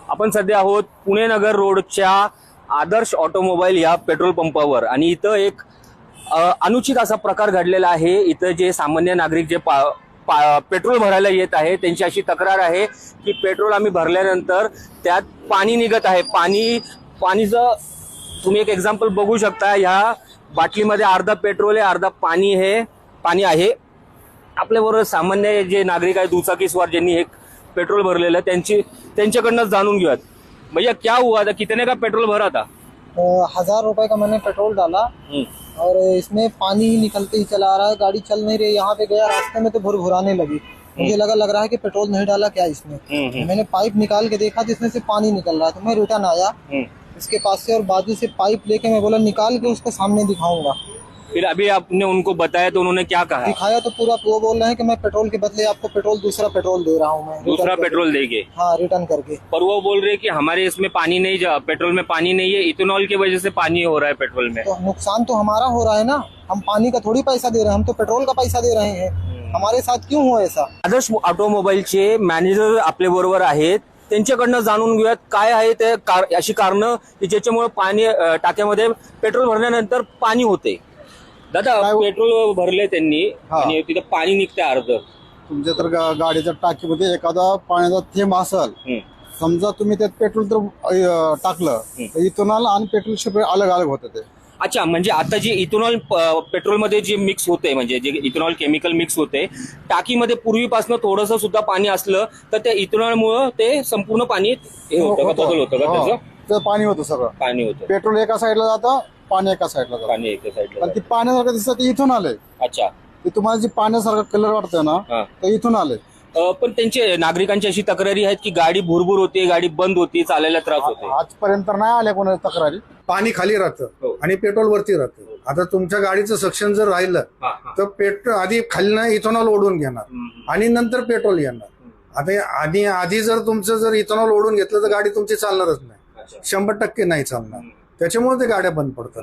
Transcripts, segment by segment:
आपण सध्या आहोत पुणे नगर रोडच्या आदर्श ऑटोमोबाईल या पेट्रोल पंपावर आणि इथं एक अनुचित असा प्रकार घडलेला आहे। इथं जे सामान्य नागरिक जे पेट्रोल भरायला येत आहे त्यांची अशी तक्रार आहे की पेट्रोल आम्ही भरल्यानंतर त्यात पाणी निघत आहे। पाणीचं तुम्ही एक एक्झाम्पल बघू शकता। ह्या बाटलीमध्ये अर्धा पेट्रोल आहे, अर्धा पाणी आहे। आपल्याबरोबर सामान्य जे नागरिक आहेत, दुचाकीस्वार ज्यांनी एक पेट्रोल भरलेलं त्यांच्याकडनं जाणून घेऊयात। भैया क्या हुआ था, कितने का पेट्रोल भरा था? 1000 रुपए का मैंने पेट्रोल डाला और इसमें पानी ही निकलते ही चला आ रहा है, गाड़ी चल नहीं रही। यहाँ पे गया रास्ते में तो भुरभुराने लगी, मुझे लग रहा है कि पेट्रोल नहीं डाला क्या इसमें। मैंने पाइप निकाल के देखा तो इसमें से पानी निकल रहा है, तो मैं रिटर्न आया इसके पास से और बाजू से पाइप लेके मैं बोला निकाल के उसको सामने दिखाऊंगा। फिर अभी आपने उनको बताया तो उन्होंने क्या कहा? दिखाया तो पूरा वो बोल रहे हैं कि मैं पेट्रोल के बदले आपको दूसरा पेट्रोल दे रहा हूँ, मैं दूसरा पेट्रोल देंगे। हाँ, रिटर्न करके। पर वो बोल रहे हैं कि हमारे इसमें पानी नहीं, पेट्रोल में पानी नहीं है, इथेनॉल की वजह से पानी हो रहा है पेट्रोल में। तो नुकसान तो हमारा हो रहा है ना, हम पानी का थोड़ी पैसा दे रहे हैं, हम तो पेट्रोल का पैसा दे रहे हैं। हमारे साथ क्यों हो ऐसा? आदर्श ऑटोमोबाईलचे मॅनेजर आपल्या बरोबर आहेत, त्यांच्याकडनं जाणून घेऊयात काय आहे ते अशी कारणं की ज्याच्यामुळे पाणी टाक्यामध्ये पेट्रोल भरल्यानंतर पाणी होते। दादा, पेट्रोल भरले त्यांनी आणि तिथे पाणी निघते अर्ध। तुमच्या तर गाडीच्या टाकीमध्ये एखादा पाण्याचा थेंब असेल, समजा तुम्ही त्यात पेट्रोल तर टाकलं तर इथेनॉल आणि पेट्रोल शिवाय अलग अलग होतं ते। अच्छा, म्हणजे आता जे इथेनॉल पेट्रोल मध्ये जे मिक्स होते, म्हणजे जे इथेनॉल केमिकल मिक्स होते टाकीमध्ये पूर्वीपासून थोडंसं सुद्धा पाणी असलं तर त्या इथेनॉलमुळे ते संपूर्ण पाणी हे होतं का, बदल होतं का त्याचं? पाणी होतं, सगळं पाणी होतं। पेट्रोल एका साईडला जातं, पाणी एका साईडला जातं। पाणी एका साईडला, पण ती पाण्यासारखं दिसतं ते इथेनॉल आहे। अच्छा, ते तुम्हाला जे पाण्यासारखं कलर वाटतं ना ते इथेनॉल आहे। पण त्यांचे नागरिकांची अशी तक्रारी आहेत की गाडी भुरभुर होते, गाडी बंद होती, चालायला त्रास होते। आजपर्यंत नाही आल्या कोणाच्या तक्रारी। पाणी खाली राहतं आणि पेट्रोल वरती राहतं। आता तुमच्या गाडीचं सक्शन जर राहिलं तर पेट्रोल आधी खाली इथेनॉल ओढून घेणार आणि नंतर पेट्रोल येणार। आता आधी जर तुमचं जर इथेनॉल ओढून घेतलं तर गाडी तुमची चालणारच नाही, 100% नाही चालणार। त्याच्यामुळे ते गाड्या बंद पडतात।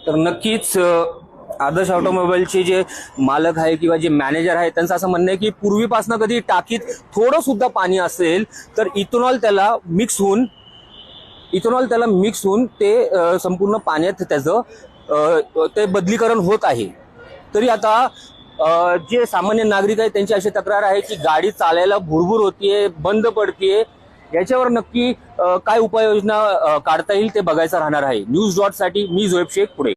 तर नक्कीच आदर्श ऑटोमोबाईलचे जे मालक आहे किंवा जे मॅनेजर आहे त्यांचं असं म्हणणं आहे की पूर्वीपासून कधी टाकीत थोडं सुद्धा पाणी असेल तर इथेनॉल त्याला मिक्स होऊन ते संपूर्ण पाण्यात त्याचं ते बदलीकरण होत आहे। तरी आता जे सामान्य नागरिक आहेत त्यांची अशी तक्रार आहे की गाडी चालायला भुरभुर होतीये, बंद पडतीये। याच्यावर नक्की काय उपाययोजना काढता येईल ते बघायचं राहणार आहे। न्यूज डॉट साठी मी झोएब शेख, पुणे।